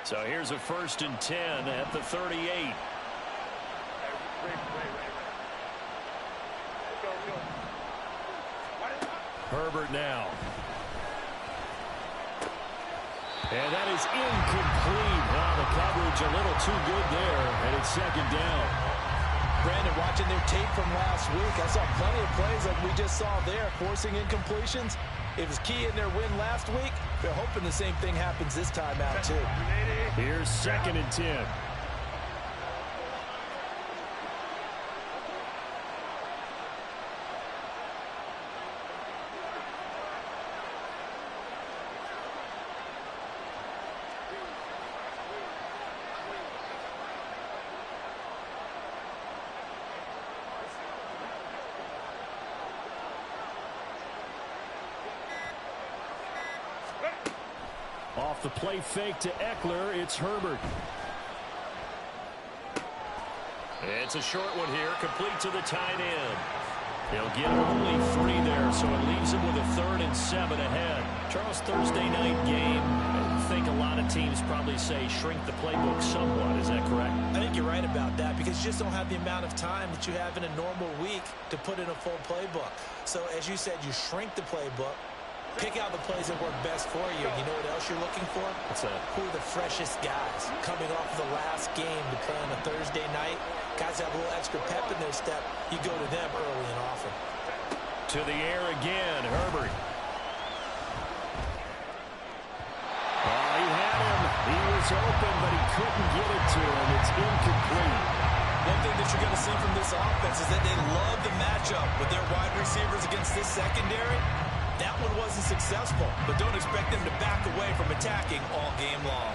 So here's a 1st and 10 at the 38. Herbert now. And that is incomplete. Wow, the coverage a little too good there, and it's 2nd down. Brandon, watching their tape from last week, I saw plenty of plays like we just saw there, forcing incompletions. It was key in their win last week. They're hoping the same thing happens this time out, too. Here's 2nd and 10. Off the play fake to Eckler, it's Herbert. It's a short one here, complete to the tight end. They'll get only 3 there, so it leaves them with a 3rd and 7 ahead. Charles, Thursday night game, I think a lot of teams probably say shrink the playbook somewhat. Is that correct? I think you're right about that because you just don't have the amount of time that you have in a normal week to put in a full playbook. So as you said, you shrink the playbook. Pick out the plays that work best for you. You know what else you're looking for? What's that? Who are the freshest guys coming off the last game to play on a Thursday night? Guys have a little extra pep in their step. You go to them early and often. To the air again, Herbert. Oh, he had him. He was open, but he couldn't get it to him. It's incomplete. One thing that you're going to see from this offense is that they love the matchup with their wide receivers against this secondary. That one wasn't successful, but don't expect them to back away from attacking all game long.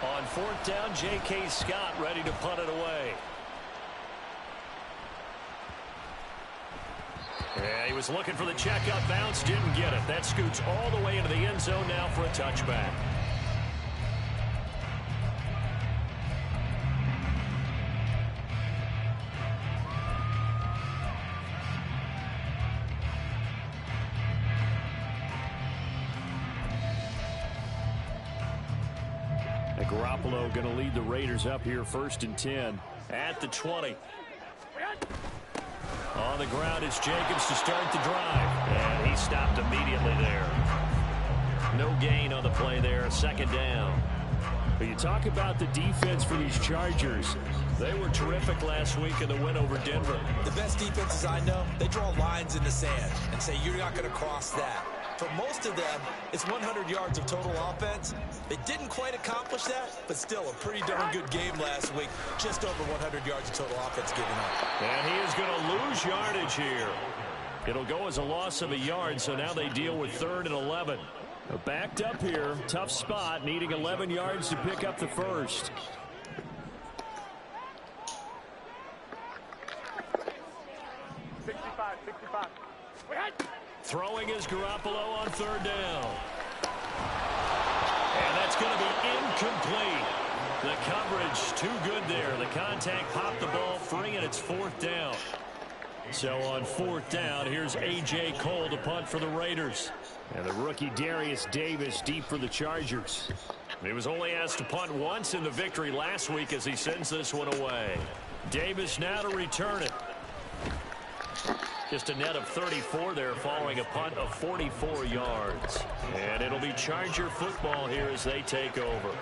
On 4th down, J.K. Scott ready to punt it away. Yeah, he was looking for the checkup bounce, didn't get it. That scoots all the way into the end zone now for a touchback. Garoppolo going to lead the Raiders up here 1st and 10 at the 20. On the ground is Jacobs to start the drive. And he stopped immediately there. No gain on the play there, 2nd down. But you talk about the defense for these Chargers. They were terrific last week in the win over Denver. The best defenses I know, they draw lines in the sand and say you're not going to cross that. For most of them, it's 100 yards of total offense. They didn't quite accomplish that, but still a pretty darn good game last week. Just over 100 yards of total offense given up. And he is going to lose yardage here. It'll go as a loss of a yard, so now they deal with 3rd and 11. Backed up here, tough spot, needing 11 yards to pick up the first. Throwing is Garoppolo on 3rd down. And that's going to be incomplete. The coverage too good there. The contact popped the ball free, and it's 4th down. So on 4th down, here's A.J. Cole to punt for the Raiders. And the rookie Darius Davis deep for the Chargers. He was only asked to punt once in the victory last week as he sends this one away. Davis now to return it. Just a net of 34 there following a punt of 44 yards. And it'll be Charger football here as they take over.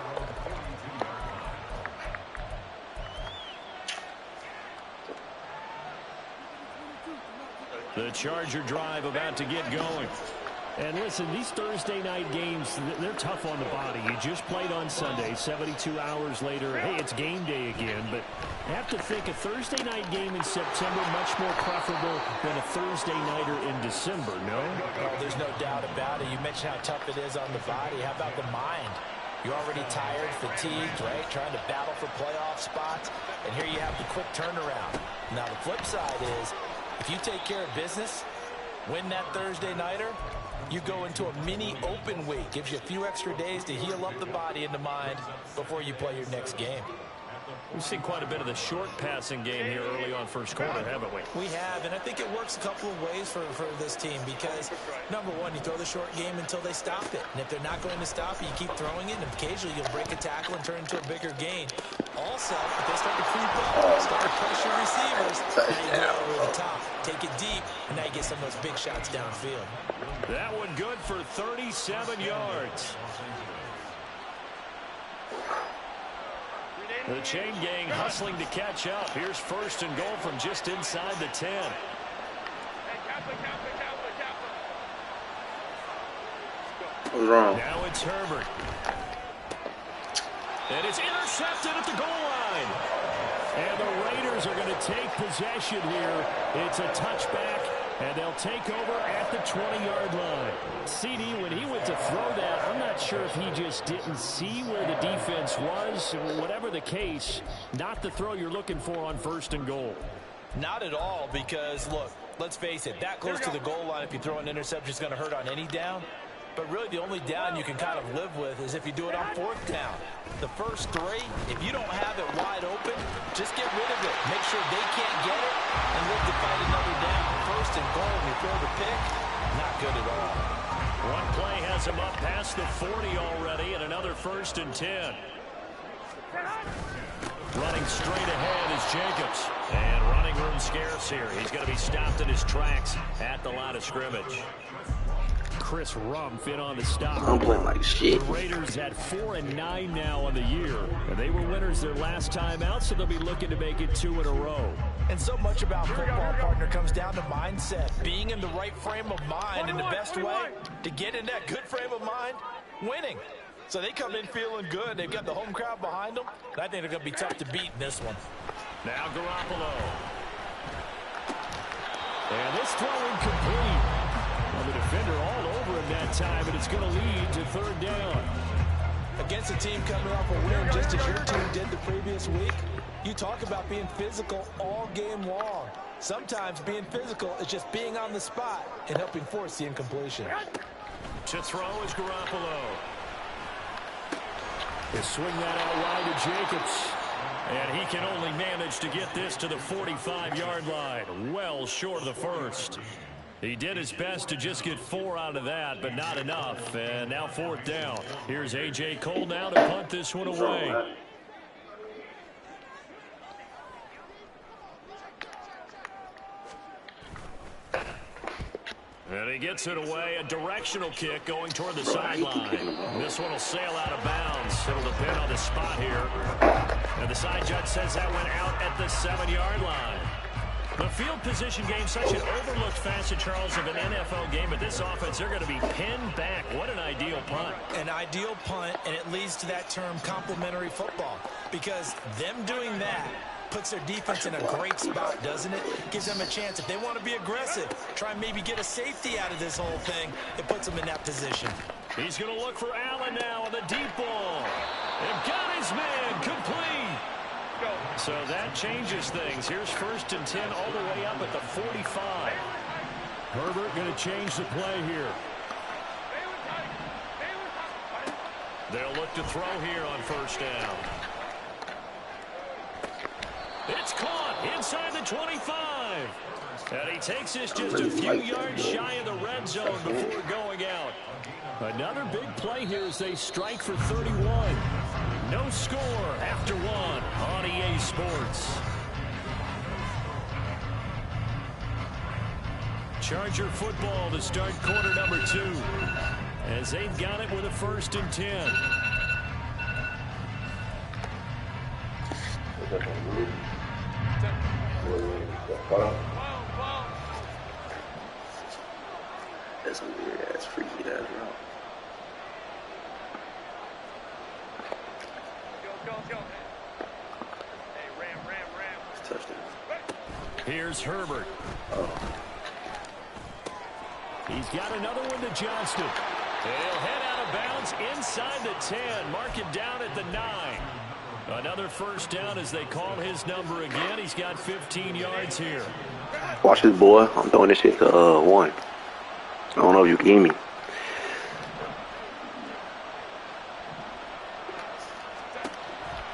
The Charger drive about to get going. And listen, these Thursday night games, they're tough on the body. You just played on Sunday, 72 hours later. Hey, it's game day again. But I have to think a Thursday night game in September much more preferable than a Thursday nighter in December, no? Oh, there's no doubt about it. You mentioned how tough it is on the body. How about the mind? You're already tired, fatigued, right? Trying to battle for playoff spots. And here you have the quick turnaround. Now, the flip side is, if you take care of business, win that Thursday nighter, you go into a mini open week. Gives you a few extra days to heal up the body and the mind before you play your next game. We've seen quite a bit of the short passing game here early on first quarter, haven't we? We have, and I think it works a couple of ways for this team because, number one, you throw the short game until they stop it. And if they're not going to stop it, you keep throwing it, and occasionally you'll break a tackle and turn into a bigger gain. Also, if they start to creep up, start to pressure receivers, now you go over the top, take it deep, and now you get some of those big shots downfield. That one good for 37 yards. The chain gang hustling to catch up. Here's first and goal from just inside the 10. What's wrong? Now it's Herbert. And it's intercepted at the goal line. And the Raiders are going to take possession here. It's a touchback, and they'll take over at the 20-yard line. CD, when he went to throw that, I'm not sure if he just didn't see where the defense was. Whatever the case, not the throw you're looking for on first and goal. Not at all because, look, let's face it, that close to the goal line, if you throw an interception, is going to hurt on any down. But really the only down you can kind of live with is if you do it on fourth down. The first three, if you don't have it wide open, just get rid of it. Make sure they can't get it and live to fight another down. First and goal, and you throw the pick, not good at all. One play has him up past the 40 already, and another first and 10. Running straight ahead is Jacobs. And running room scarce here. He's going to be stopped in his tracks at the line of scrimmage. Chris Rumph in on the stop. I'm playing like shit. The Raiders at 4-9 now on the year. And they were winners their last time out, so they'll be looking to make it 2 in a row. And so much about football, partner, comes down to mindset. Being in the right frame of mind, and the best way to get in that good frame of mind, winning. So they come in feeling good. They've got the home crowd behind them. I think they're going to be tough to beat in this one. Now Garoppolo. And this throw incomplete. Well, the defender all over him that time, and it's going to lead to third down. Against a team coming off a win just as your team did the previous week, you talk about being physical all game long. Sometimes being physical is just being on the spot and helping force the incompletion. To throw is Garoppolo. They swing that out wide to Jacobs. And he can only manage to get this to the 45-yard line. Well short of the first. He did his best to just get 4 out of that, but not enough. And now fourth down. Here's A.J. Cole now to punt this one away. And he gets it away. A directional kick going toward the sideline. This one will sail out of bounds. It'll depend on the spot here. And the side judge says that went out at the 7-yard line. The field position game, such an overlooked facet, Charles, of an NFL game. But this offense, they're going to be pinned back. What an ideal punt. An ideal punt, and it leads to that term complementary football. Because them doing that puts their defense in a great spot, doesn't it? Gives them a chance. If they want to be aggressive, try and maybe get a safety out of this whole thing, it puts them in that position. He's going to look for Allen now on the deep ball. And got his man complete. So that changes things. Here's first and 10 all the way up at the 45. Herbert going to change the play here. They'll look to throw here on first down. It's caught inside the 25. And he takes this just a few yards shy of the red zone before going out. Another big play here as they strike for 31. No score after one on EA Sports. Charger football to start quarter number 2. As they've got it with a first and 10. That's a weird ass, freaky ass route. Touchdown. Here's Herbert. Oh. He's got another one to Johnston. He'll head out of bounds inside the 10. Mark it down at the 9. Another first down as they call his number again. He's got 15 yards here. Watch this, boy. I'm throwing this shit to 1. I don't know if you can hear me.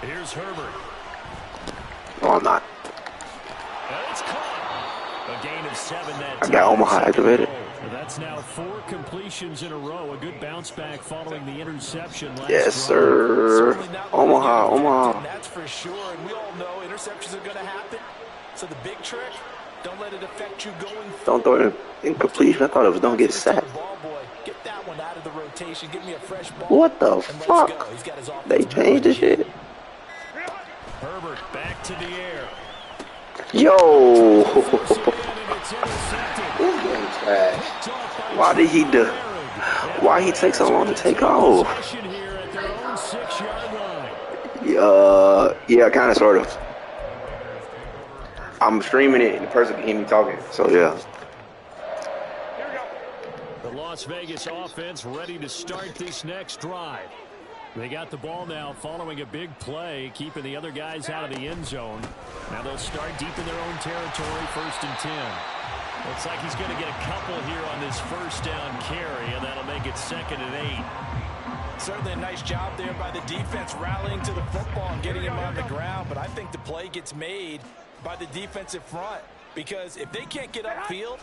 Here's Herbert. I'm not. It's caught. A gain of 7 that time. I got Omaha activated. That's now 4 completions in a row. A good bounce back following the interception last Yes, sir. Omaha. That's for sure. And we all know interceptions are going to happen. So the big trick, don't let it affect you going forward. Don't throw it incompletion. I thought it was don't get sacked. Get that one out of the rotation. Give me a fresh ball. What the fuck? They changed the shit. Herbert back to the air. Yo. This game trash. Why did he do? Why he take so long to take off? Yeah, kind of, sort of. I'm streaming it and the person can hear me talking, so yeah. The Las Vegas offense ready to start this next drive. They got the ball now following a big play, keeping the other guys out of the end zone. Now they'll start deep in their own territory, 1st and 10. Looks like he's going to get a couple here on this first down carry, and that'll make it 2nd and 8. Certainly a nice job there by the defense rallying to the football and getting him on the ground, but I think the play gets made by the defensive front, because if they can't get upfield,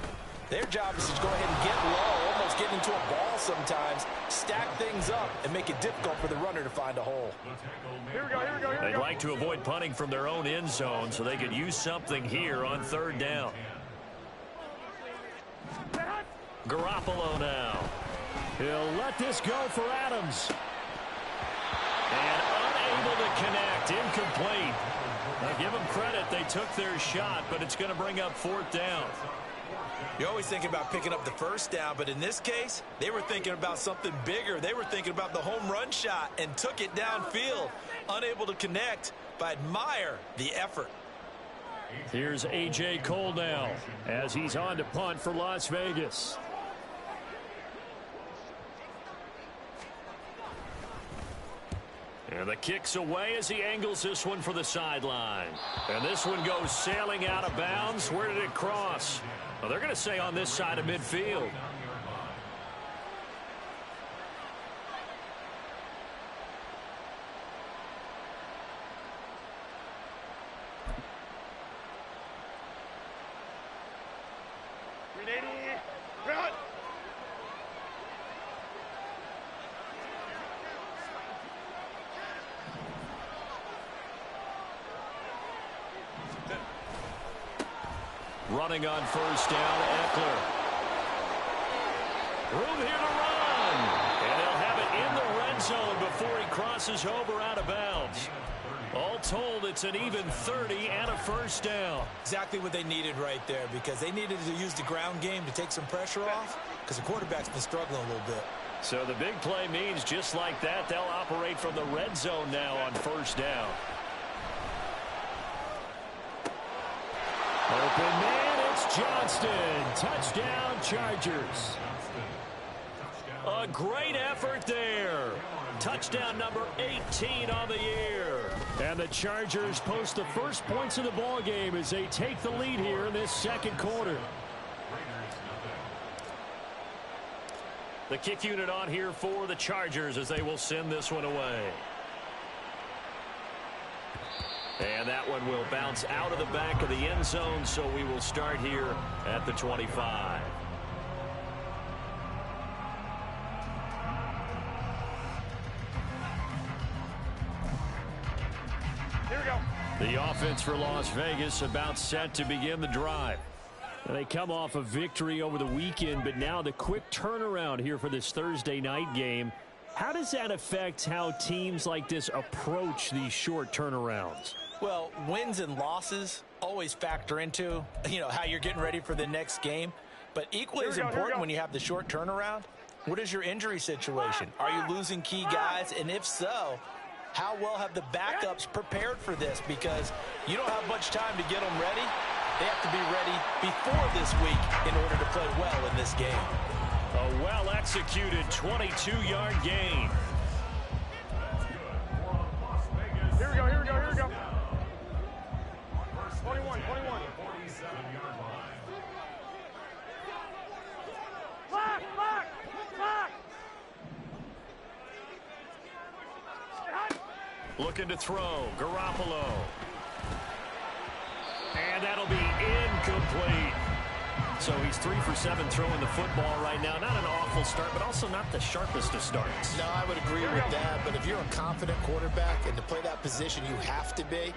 their job is to go ahead and get low, almost get into a ball sometimes, stack things up, and make it difficult for the runner to find a hole. They'd like to avoid punting from their own end zone so they could use something here on 3rd down. Garoppolo now. He'll let this go for Adams. And unable to connect, incomplete. Now give them credit, they took their shot, but it's going to bring up 4th down. You always think about picking up the first down, but in this case, they were thinking about something bigger. They were thinking about the home run shot and took it downfield. Unable to connect, but admire the effort. Here's A.J. Cole now as he's on to punt for Las Vegas. And the kick's away as he angles this one for the sideline. And this one goes sailing out of bounds. Where did it cross? Well, they're going to say on this side of midfield. Running on 1st down, Eckler. Room here to run. And they'll have it in the red zone before he crosses over out of bounds. All told, it's an even 30 and a 1st down. Exactly what they needed right there, because they needed to use the ground game to take some pressure off, because the quarterback's been struggling a little bit. So the big play means just like that, they'll operate from the red zone now on 1st down. Open man, it's Johnston. Touchdown, Chargers. A great effort there. Touchdown number 18 on the year. And the Chargers post the first points of the ball game as they take the lead here in this 2nd quarter. The kick unit on here for the Chargers as they will send this one away. And that one will bounce out of the back of the end zone, so we will start here at the 25. Here we go. The offense for Las Vegas about set to begin the drive. They come off a victory over the weekend, but now the quick turnaround here for this Thursday night game. How does that affect how teams like this approach these short turnarounds? Well, wins and losses always factor into, how you're getting ready for the next game. But equally as important when you have the short turnaround, what is your injury situation? Are you losing key guys? And if so, how well have the backups prepared for this? Because you don't have much time to get them ready. They have to be ready before this week in order to play well in this game. A well-executed 22-yard gain. Here we go, here we go, here we go. 21. Lock. Looking to throw, Garoppolo. And that'll be incomplete. So he's 3 for 7 throwing the football right now. Not an awful start, but also not the sharpest of starts. No, I would agree with that. But if you're a confident quarterback and to play that position, you have to be.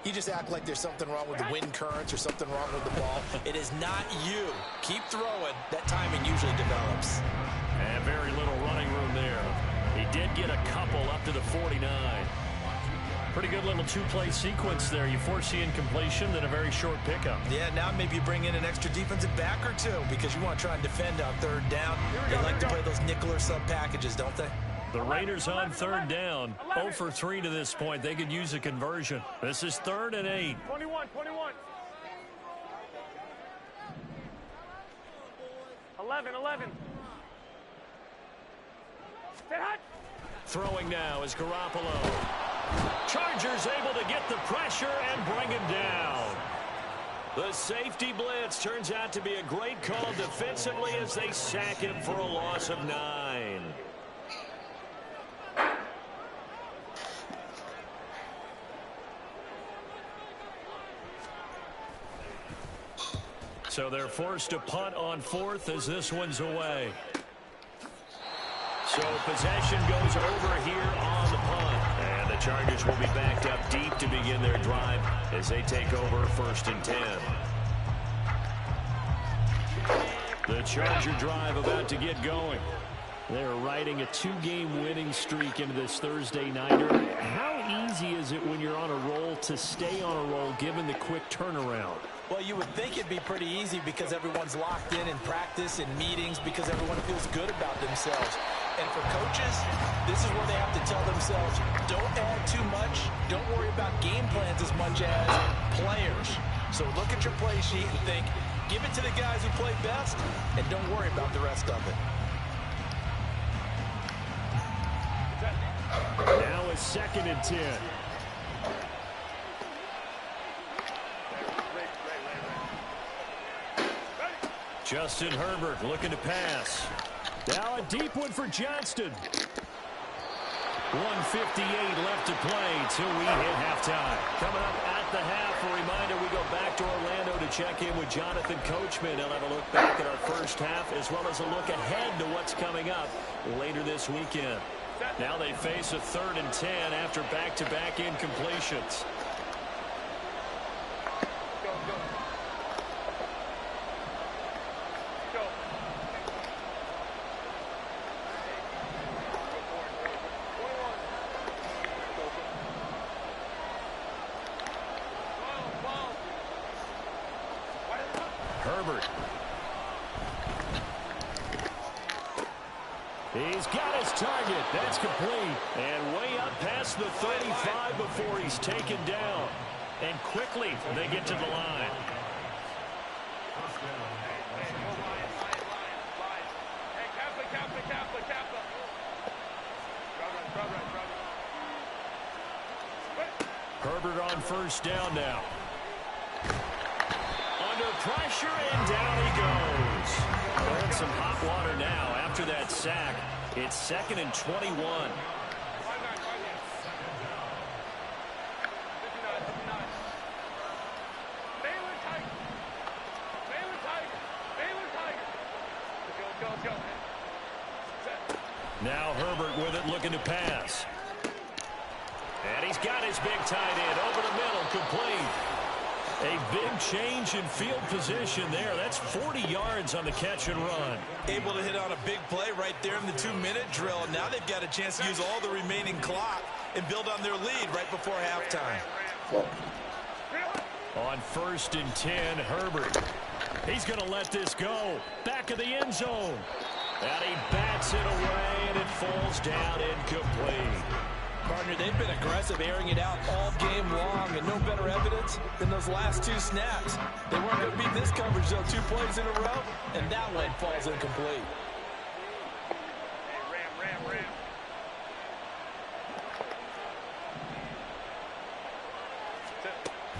You just act like there's something wrong with the wind currents or something wrong with the ball. It is not you. Keep throwing. That timing usually develops. And very little running room there. He did get a couple up to the 49. Pretty good little two-play sequence there. You force the incompletion, then a very short pickup. Yeah, now maybe you bring in an extra defensive back or two because you want to try and defend on third down. They like to play those nickel or sub packages, don't they? The Raiders on third down. 0 for 3 to this point. They could use a conversion. This is 3rd and 8. 21. 11. Sit hot. Throwing now is Garoppolo. Chargers able to get the pressure and bring him down. The safety blitz turns out to be a great call defensively as they sack him for a loss of 9. So they're forced to punt on 4th as this one's away. So possession goes over here on the punt. And the Chargers will be backed up deep to begin their drive as they take over 1st and 10. The Charger drive about to get going. They're riding a 2-game winning streak into this Thursday nighter. How easy is it when you're on a roll to stay on a roll given the quick turnaround? Well, you would think it'd be pretty easy because everyone's locked in practice and meetings because everyone feels good about themselves. And for coaches, this is where they have to tell themselves, don't add too much. Don't worry about game plans as much as players. So look at your play sheet and think, give it to the guys who play best, and don't worry about the rest of it. Now it's 2nd and 10. Justin Herbert looking to pass. Now a deep one for Johnston. 1:58 left to play till we hit halftime. Coming up at the half, a reminder we go back to Orlando to check in with Jonathan Coachman. He'll have a look back at our first half as well as a look ahead to what's coming up later this weekend. Now they face a 3rd and 10 after back-to-back incompletions. Herbert. He's got his target. That's complete. And way up past the 35 before he's taken down. And quickly they get to the line. Herbert on 1st down now. Under pressure, and down he goes. We're in some hot water now after that sack. It's 2nd and 21. Now Herbert with it, looking to pass. And he's got his big tight end over the middle, complete. A big change in field position there. That's 40 yards on the catch and run. Able to hit on a big play right there in the 2-minute drill. Now they've got a chance to use all the remaining clock and build on their lead right before halftime. On 1st and 10, Herbert. He's going to let this go. Back of the end zone. And he bats it away, and it falls down incomplete. Partner, they've been aggressive, airing it out all game long, and no better evidence than those last 2 snaps. They weren't going to beat this coverage, though, 2 plays in a row, and that one falls incomplete.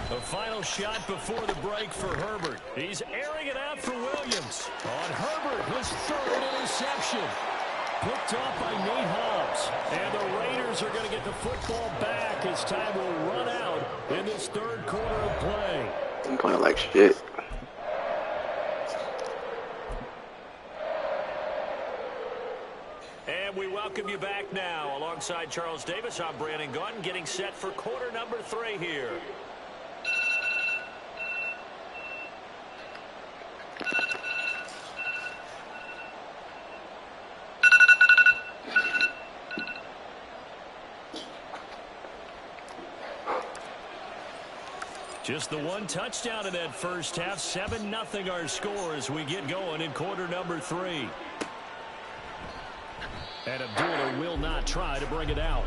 The final shot before the break for Herbert. He's airing it out for Williams. On Herbert, his 3rd interception. Picked off by Nate Hobbs. And the Raiders are going to get the football back as time will run out in this 3rd quarter of play. I'm playing like shit. And we welcome you back now. Alongside Charles Davis, I'm Brandon Gaudin, getting set for quarter number 3 here. Just the one touchdown in that first half. 7-0 our score as we get going in quarter number 3. And Abdullah will not try to bring it out.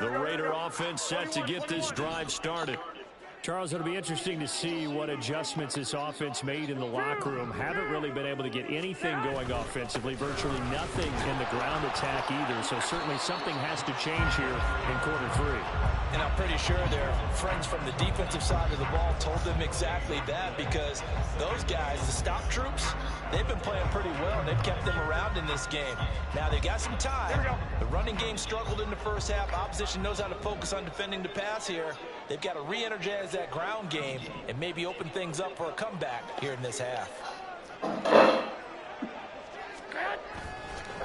The Raider offense set to get this drive started. Charles, it'll be interesting to see what adjustments this offense made in the locker room. Haven't really been able to get anything going offensively, virtually nothing in the ground attack either. So certainly something has to change here in quarter 3. And I'm pretty sure their friends from the defensive side of the ball told them exactly that, because those guys, the stop troops, they've been playing pretty well, and they've kept them around in this game. Now, they got some time. The running game struggled in the first half. Opposition knows how to focus on defending the pass here. They've got to re-energize that ground game and maybe open things up for a comeback here in this half.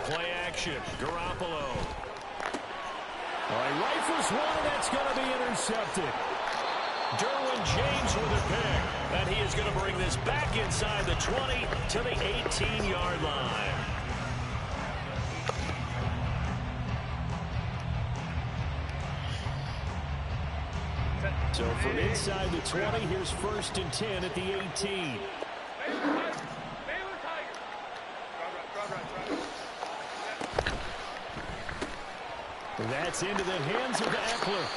Play action. Garoppolo. All right, rifles one. That's going to be intercepted. Derwin James with a pick. And he is going to bring this back inside the 20 to the 18-yard line. So from inside the 20, here's 1st and 10 at the 18. That's into the hands of Eckler.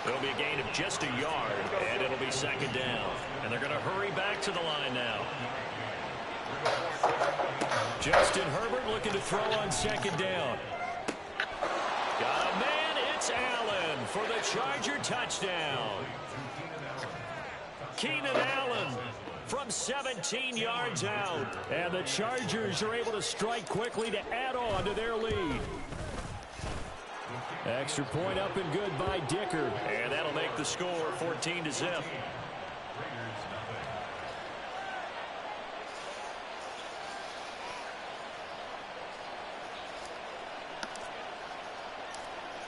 It'll be a gain of just a yard, and it'll be 2nd down. And they're going to hurry back to the line now. Justin Herbert looking to throw on 2nd down. Got a man, it's Allen for the Charger touchdown. Keenan Allen from 17 yards out. And the Chargers are able to strike quickly to add on to their lead. Extra point up and good by Dicker. And that'll make the score 14-0.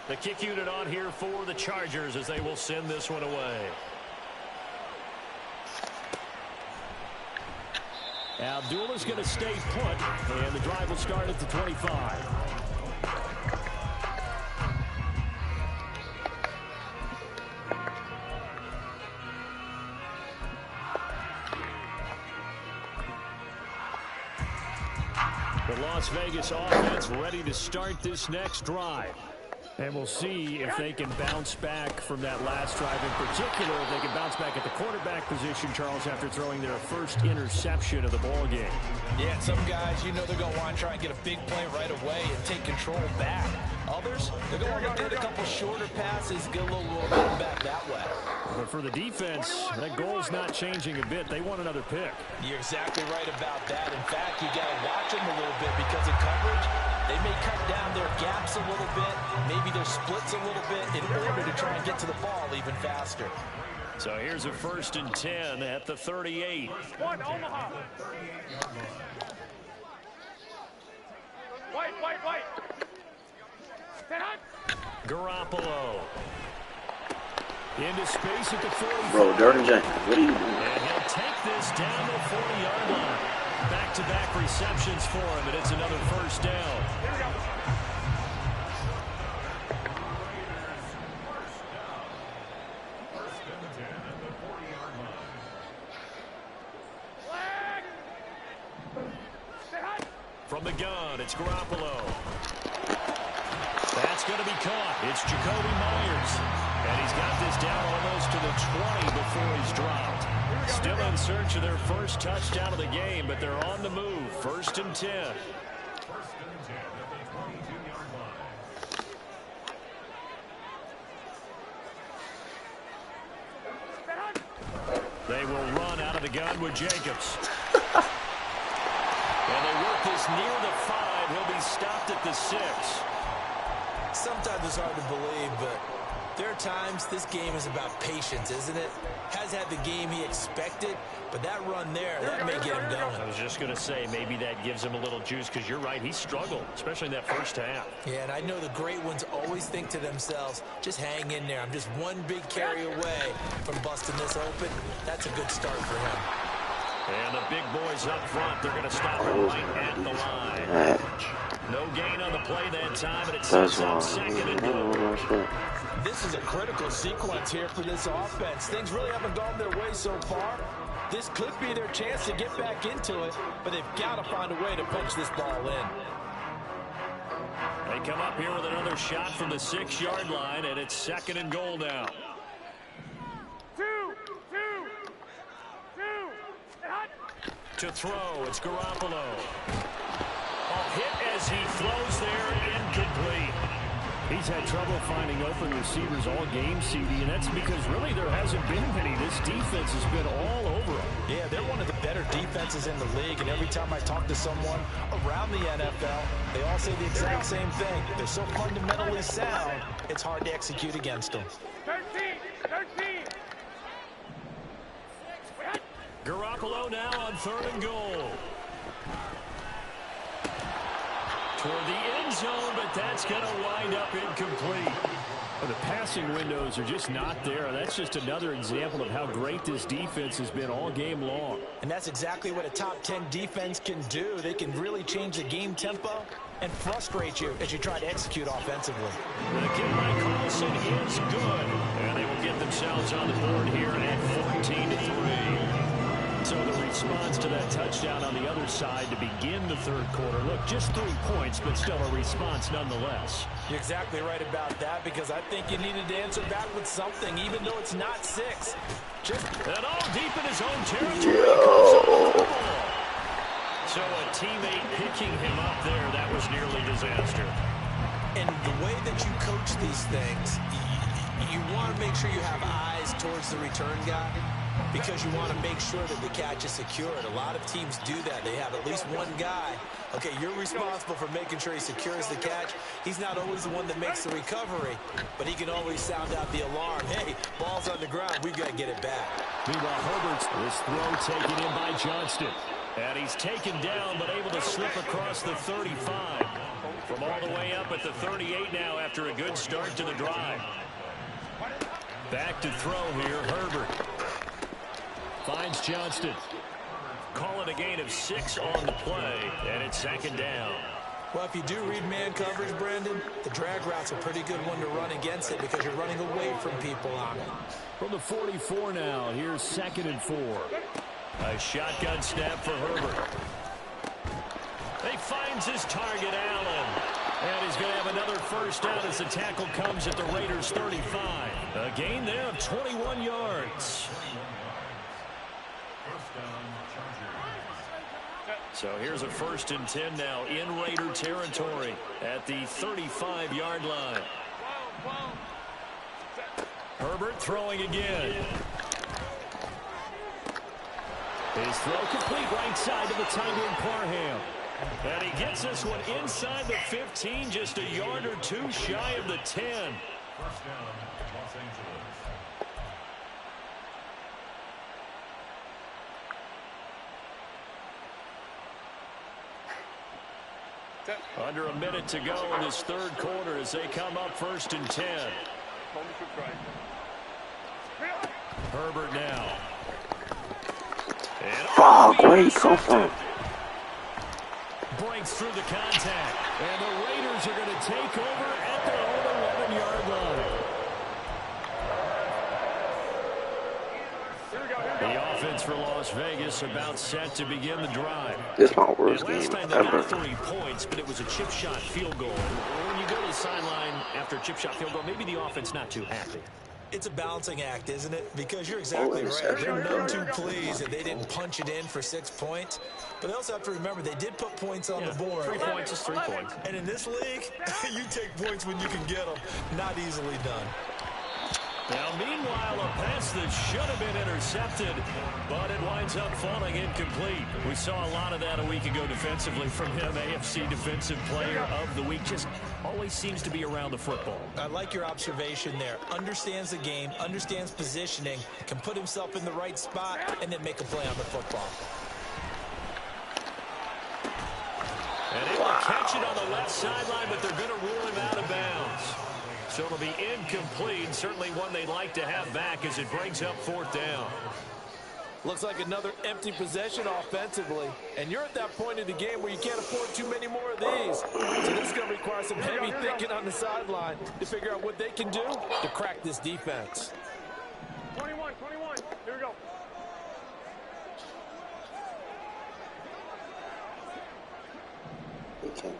The kick unit on here for the Chargers as they will send this one away. Abdullah's going to stay put, and the drive will start at the 25. The Las Vegas offense ready to start this next drive. And we'll see if they can bounce back from that last drive in particular, if they can bounce back at the quarterback position, Charles, after throwing their first interception of the ball game. Yeah, some guys, you know they're going to want to try and get a big play right away and take control back. Others, they're going to want to get a couple shorter passes, get a little momentum back that way. But for the defense, that goal's not changing a bit. They want another pick. You're exactly right about that. In fact, you got to watch them a little bit because in coverage, they may cut down their gaps a little bit, maybe their splits a little bit in order to try and get to the ball even faster. So here's a 1st and 10 at the 38. One, Omaha. White. Garoppolo. Into space at the 45. Bro, Derwin James, what are you doing? And he'll take this down the 40-yard line. Back-to-back receptions for him, and it's another 1st down. Here we go. From the gun, it's Garoppolo. That's going to be caught. It's Jacoby Myers. And he's got this down almost to the 20 before he's dropped. Still in search of their first touchdown of the game, but they're on the move. 1st and 10. They will run out of the gun with Jacobs. And they work this near the 5. He'll be stopped at the 6. Sometimes it's hard to believe, but there are times this game is about patience, isn't it? Has had the game he expected, but that run there, that may get him going. I was just going to say, maybe that gives him a little juice, because you're right, he struggled, especially in that first half. Yeah, and I know the great ones always think to themselves, just hang in there. I'm just one big carry away from busting this open. That's a good start for him. And the big boys up front, they're going to stop him right at the line. No gain on the play that time, and it sets up second and goal. This is a critical sequence here for this offense. Things really haven't gone their way so far. This could be their chance to get back into it, but they've got to find a way to punch this ball in. They come up here with another shot from the 6-yard line, and it's second and goal now. To throw, it's Garoppolo. A hit as he throws there, incomplete. He's had trouble finding open receivers all game, CD, and that's because really there hasn't been many. This defense has been all over them. Yeah, they're one of the better defenses in the league, and every time I talk to someone around the NFL, they all say the exact same thing. They're so fundamentally sound, it's hard to execute against them. 13. Garoppolo now on third and goal. Toward the end zone, but that's going to wind up incomplete. Well, the passing windows are just not there. That's just another example of how great this defense has been all game long. And that's exactly what a top 10 defense can do. They can really change the game tempo and frustrate you as you try to execute offensively. The kick by Carlson is good. And they will get themselves on the board here at 14-3. So the response to that touchdown on the other side to begin the third quarter. Look, just 3 points, but still a response nonetheless. You're exactly right about that, because I think you needed to answer back with something, even though it's not 6. And all deep in his own territory. So a teammate picking him up there, that was nearly disaster. And the way that you coach these things, you want to make sure you have eyes towards the return guy, because you want to make sure that the catch is secured. A lot of teams do that. They have at least one guy. Okay, you're responsible for making sure he secures the catch. He's not always the one that makes the recovery, but he can always sound out the alarm. Hey, ball's on the ground. We've got to get it back. Meanwhile, Herbert's this throw taken in by Johnston. And he's taken down, but able to slip across the 35. From all the way up at the 38 now after a good start to the drive. Back to throw here, Herbert. Finds Johnston. Call it a gain of 6 on the play, and it's second down. Well, if you do read man coverage, Brandon, the drag route's a pretty good one to run against it, because you're running away from people on it. From the 44 now, here's second and 4. A shotgun snap for Herbert. He finds his target, Allen. And he's going to have another first down as the tackle comes at the Raiders' 35. A gain there of 21 yards. So here's a 1st and 10 now in Raider territory at the 35-yard line. Herbert throwing again. His throw complete right side to the tight end Parham. And he gets this one inside the 15, just a yard or 2 shy of the 10. First down, Los Angeles. Under a minute to go in this third quarter as they come up 1st and 10. Herbert now. Fuck, where he come from? Breaks through the contact. And the Raiders are going to take over at their own 11-yard line. The offense for Las Vegas about set to begin the drive. This is my worst game last time they ever. got 3 points, but it was a chip shot field goal. When you go to the sideline after a chip shot field goal, maybe the offense not too happy. It's a balancing act, isn't it? Because you're exactly right. They're none too pleased that they didn't punch it in for 6 points. But they also have to remember they did put points on the board. 3 points is 3 points. And in this league, you take points when you can get them. Not easily done. Now, meanwhile, a pass that should have been intercepted, but it winds up falling incomplete. We saw a lot of that a week ago defensively from him. AFC Defensive Player of the Week. Just always seems to be around the football. I like your observation there. Understands the game, understands positioning, can put himself in the right spot, and then make a play on the football. And he will catch it on the left sideline, but they're going to rule him out of bounds. So it'll be incomplete. Certainly one they'd like to have back as it brings up 4th down. Looks like another empty possession offensively. And you're at that point in the game where you can't afford too many more of these. So this is going to require some heavy thinking on the sideline to figure out what they can do to crack this defense. 21. Here we go. He can't.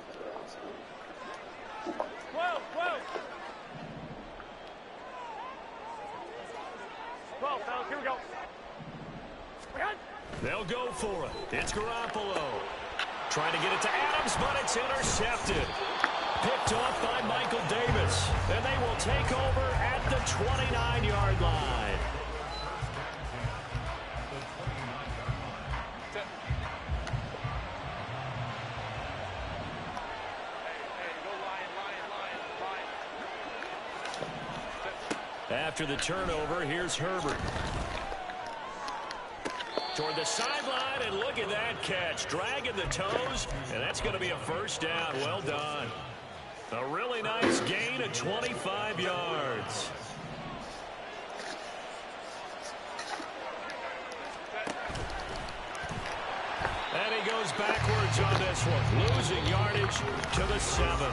12, fellas, here we go. They'll go for it. It's Garoppolo. Trying to get it to Adams, but it's intercepted. Picked off by Michael Davis. And they will take over at the 29-yard line. After the turnover, here's Herbert. Toward the sideline, and look at that catch. Dragging the toes, and that's going to be a 1st down. Well done. A really nice gain of 25 yards. And he goes backwards on this one, losing yardage to the 7.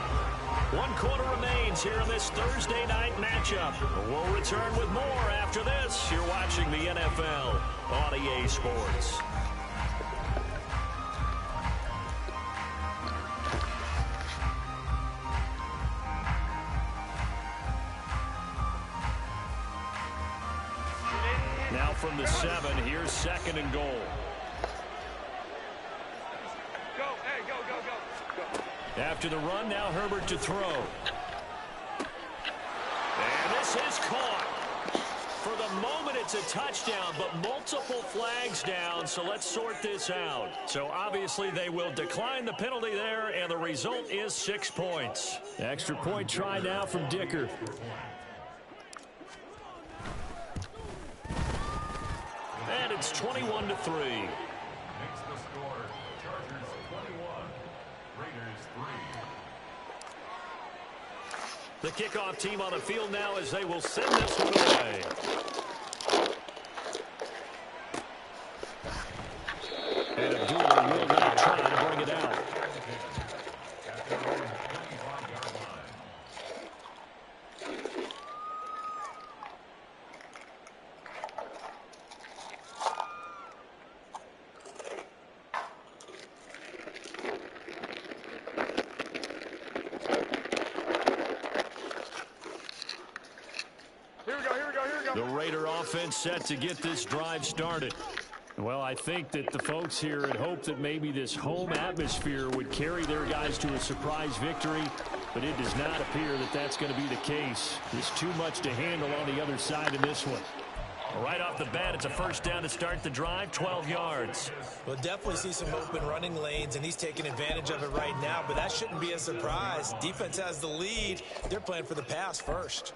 1 quarter remains here in this Thursday night matchup. We'll return with more after this. You're watching the NFL on EA Sports. Now from the 7, here's 2nd and goal. After the run, now Herbert to throw. And this is caught. For the moment, it's a touchdown, but multiple flags down, so let's sort this out. So obviously they will decline the penalty there, and the result is 6 points. Extra point try now from Dicker. And it's 21-3. The kickoff team on the field now as they will send this one away. And Abdullah will not try to bring it out. The Raider offense set to get this drive started. Well, I think that the folks here had hoped that maybe this home atmosphere would carry their guys to a surprise victory, but it does not appear that that's going to be the case. There's too much to handle on the other side in this one. Right off the bat, it's a 1st down to start the drive, 12 yards. We'll definitely see some open running lanes, and he's taking advantage of it right now, but that shouldn't be a surprise. Defense has the lead. They're playing for the pass first.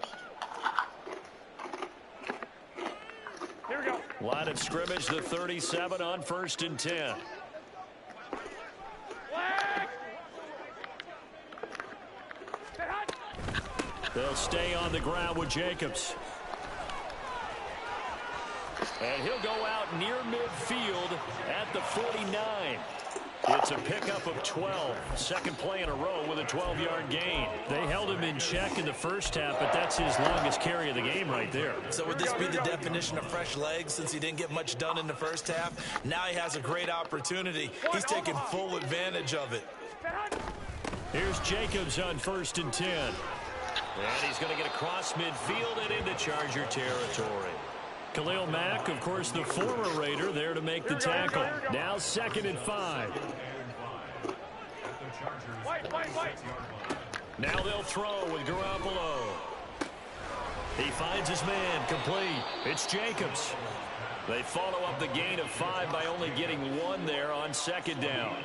Line of scrimmage, the 37 on 1st and 10. They'll stay on the ground with Jacobs. And he'll go out near midfield at the 49. It's a pickup of 12. 2nd play in a row with a 12-yard gain. They held him in check in the 1st half, but that's his longest carry of the game right there. So would this be the definition of fresh legs since he didn't get much done in the 1st half? Now he has a great opportunity. He's taking full advantage of it. Here's Jacobs on 1st and 10. And he's going to get across midfield and into Charger territory. Khalil Mack, of course, the former Raider, there to make the tackle. Now 2nd and 5. Now they'll throw with Garoppolo. He finds his man, complete. It's Jacobs. They follow up the gain of 5 by only getting 1 there on second down.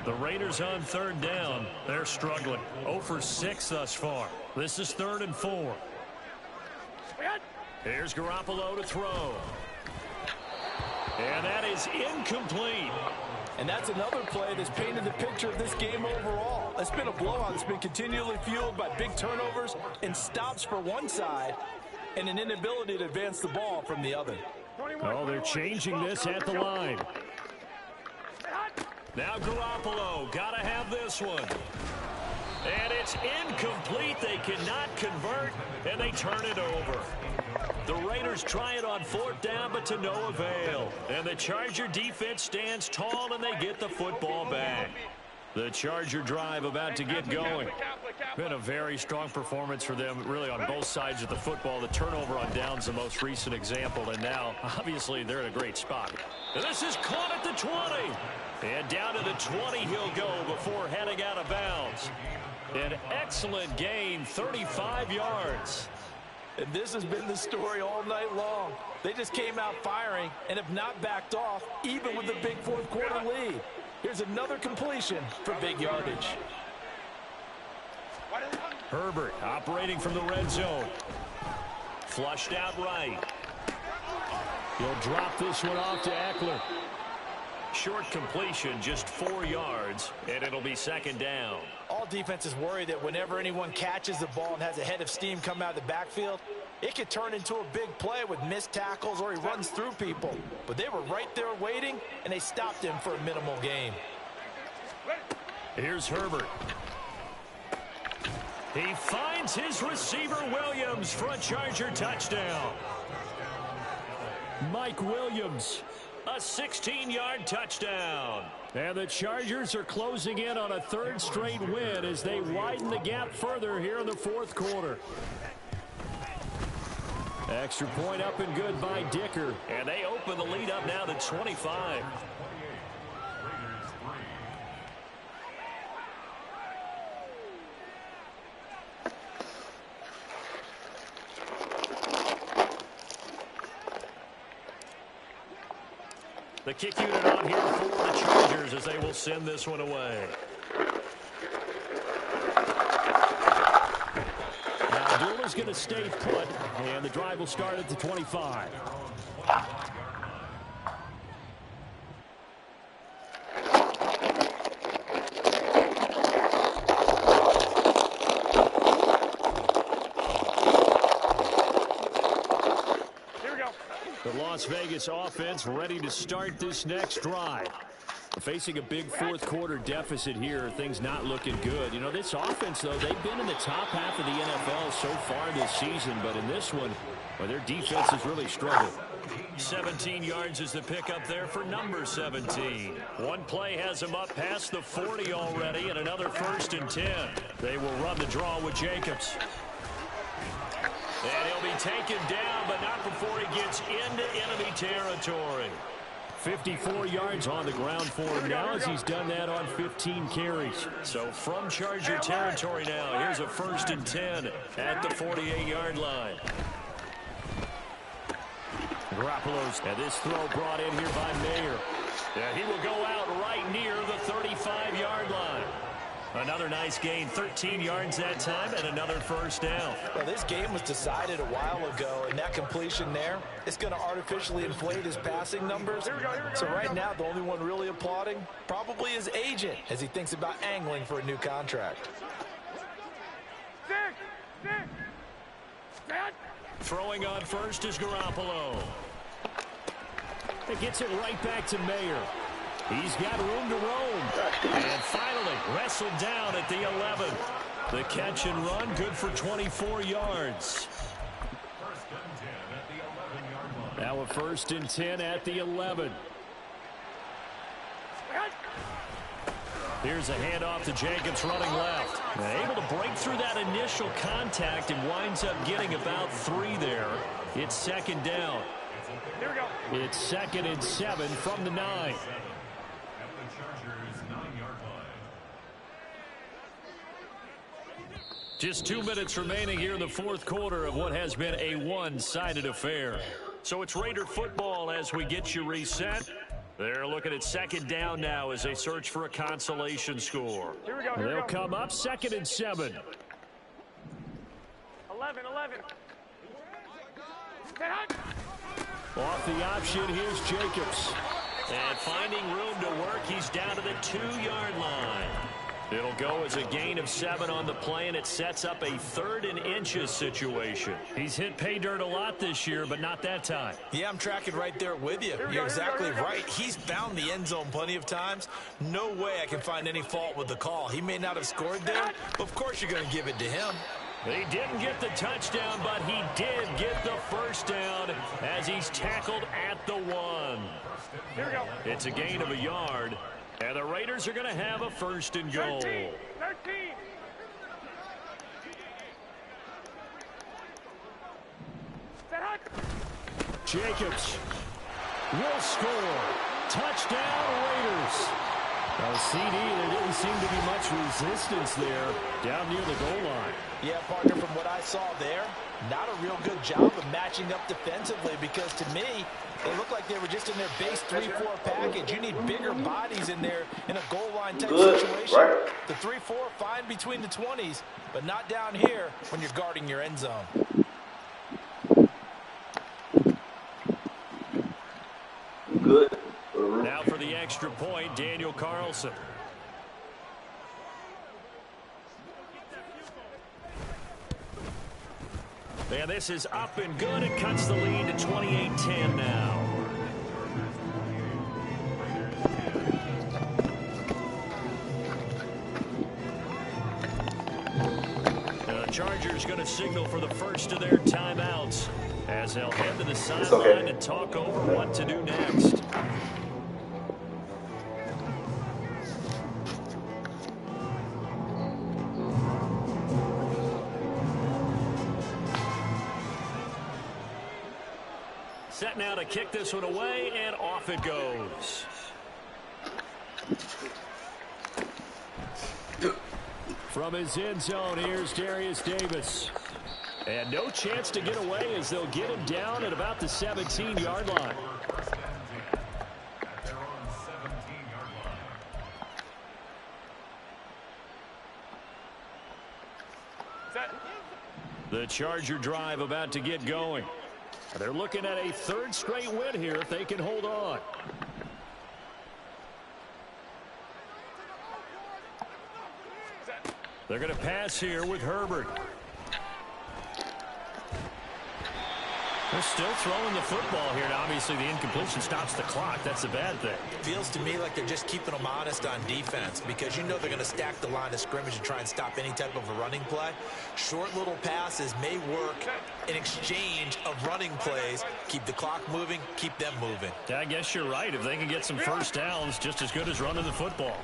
The Raiders on third down. They're struggling. 0 for 6 thus far. This is 3rd and 4. Here's Garoppolo to throw. And that is incomplete. And that's another play that's painted the picture of this game overall. It's been a blowout. It's been continually fueled by big turnovers and stops for one side and an inability to advance the ball from the other. Oh, they're changing this at the line. Now Garoppolo, gotta have this one. And it's incomplete. They cannot convert, and they turn it over. The Raiders try it on 4th down, but to no avail. And the Charger defense stands tall, and they get the football back. The Charger drive about to get going. Been a very strong performance for them, really, on both sides of the football. The turnover on downs, the most recent example, and now, obviously, they're in a great spot. And this is caught at the 20. And down to the 20 he'll go before heading out of bounds. An excellent gain, 35 yards. And this has been the story all night long. They just came out firing and have not backed off, even with the big 4th quarter lead. Here's another completion for big yardage. Herbert operating from the red zone. Flushed out right. He'll drop this one off to Eckler. Short completion, just 4 yards, and it'll be 2nd down. All defenses worry that whenever anyone catches the ball and has a head of steam come out of the backfield, it could turn into a big play with missed tackles or he runs through people. But they were right there waiting, and they stopped him for a minimal gain. Here's Herbert. He finds his receiver, Williams, for a Charger touchdown. Mike Williams, a 16-yard touchdown. And the Chargers are closing in on a 3rd straight win as they widen the gap further here in the 4th quarter. Extra point up and good by Dicker. And they open the lead up now to 25. The kick unit on here for the Chargers as they will send this one away. Now Abdullah's going to stay put, and the drive will start at the 25. Las Vegas offense ready to start this next drive. Facing a big 4th quarter deficit here, things not looking good. You know, this offense, though, they've been in the top half of the NFL so far this season, but in this one, well, their defense has really struggled. 17 yards is the pickup there for number 17. One play has him up past the 40 already, and another 1st and 10. They will run the draw with Jacobs. And he'll be taken down, but not before he gets into enemy territory. 54 yards on the ground for him now as he's done that on 15 carries. So from Charger territory now, here's a 1st and 10 at the 48-yard line. Garoppolo's, and this throw brought in here by Mayer. And he will go out right near the 35-yard line. Another nice gain, 13 yards that time, and another 1st down. Well, this game was decided a while ago, and that completion there is going to artificially inflate his passing numbers. So right now, the only one really applauding probably his agent as he thinks about angling for a new contract. Throwing on first is Garoppolo. It gets it right back to Mayer. He's got room to roam. And finally wrestled down at the 11. The catch and run good for 24 yards. Now a 1st and 10 at the 11. Here's a handoff to Jacobs running left. Able to break through that initial contact and winds up getting about 3 there. It's 2nd down. Here we go. It's 2nd and 7 from the 9. Just 2 minutes remaining here in the fourth quarter of what has been a one-sided affair. So it's Raider football as we get you reset. They're looking at second down now as they search for a consolation score. Here we go. They'll come up 2nd and 7. 11. Off the option, here's Jacobs. And finding room to work, he's down to the 2-yard line. It'll go as a gain of 7 on the play, and it sets up a 3rd and inches situation. He's hit pay dirt a lot this year, but not that time. Yeah, I'm tracking right there with you. You're exactly right. He's found the end zone plenty of times. No way I can find any fault with the call. He may not have scored there, but of course you're going to give it to him. He didn't get the touchdown, but he did get the first down as he's tackled at the 1. Here we go. It's a gain of a yard, and the Raiders are going to have a 1st and goal. 13. Jacobs will score. Touchdown, Raiders. Now, CD, there didn't seem to be much resistance there down near the goal line. Yeah, partner, from what I saw there, not a real good job of matching up defensively because to me, it looked like they were just in their base 3-4 package. You need bigger bodies in there in a goal line type situation. Right. The 3-4 fine between the 20s, but not down here when you're guarding your end zone. Good. Now for the extra point, Daniel Carlson. And this is up and good. It cuts the lead to 28-10 now. The Chargers going to signal for the first of their timeouts as they'll head to the sideline and talk over what to do next. Set now to kick this one away, and off it goes. From his end zone, here's Darius Davis. And no chance to get away as they'll get him down at about the 17-yard line. The Charger drive about to get going. They're looking at a 3rd straight win here if they can hold on. They're going to pass here with Herbert. They're still throwing the football here. And obviously, the incompletion stops the clock. That's a bad thing. Feels to me like they're just keeping them honest on defense because you know they're going to stack the line of scrimmage and try and stop any type of a running play. Short little passes may work in exchange of running plays. Keep the clock moving, keep them moving. I guess you're right. If they can get some first downs, just as good as running the football.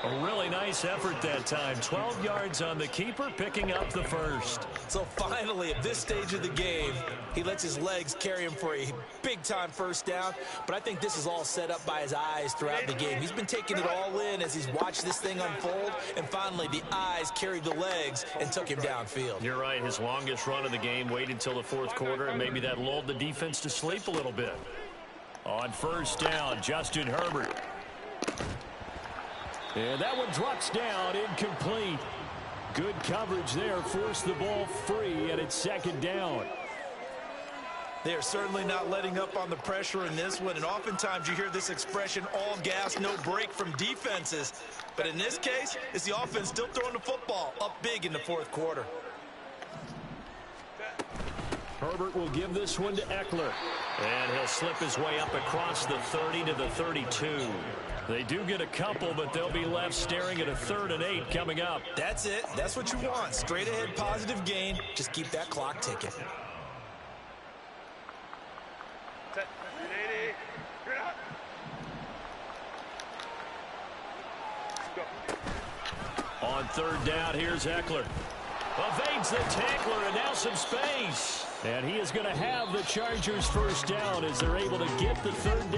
A really nice effort that time. 12 yards on the keeper, picking up the first. So finally, at this stage of the game, he lets his legs carry him for a big-time first down. But I think this is all set up by his eyes throughout the game. He's been taking it all in as he's watched this thing unfold. And finally, the eyes carried the legs and took him downfield. You're right. His longest run of the game waited till the fourth quarter, and maybe that lulled the defense to sleep a little bit. On first down, Justin Herbert. And that one drops down, incomplete. Good coverage there, forced the ball free, and it's 2nd down. They're certainly not letting up on the pressure in this one, and oftentimes you hear this expression, all gas, no break from defenses. But in this case, it's the offense still throwing the football up big in the fourth quarter. Herbert will give this one to Eckler. And he'll slip his way up across the 30 to the 32. They do get a couple, but they'll be left staring at a 3rd and 8 coming up. That's it. That's what you want. Straight ahead, positive gain. Just keep that clock ticking. On 3rd down, here's Eckler. Evades the tackler, and now some space. And he is going to have the Chargers first down as they're able to get the 3rd down.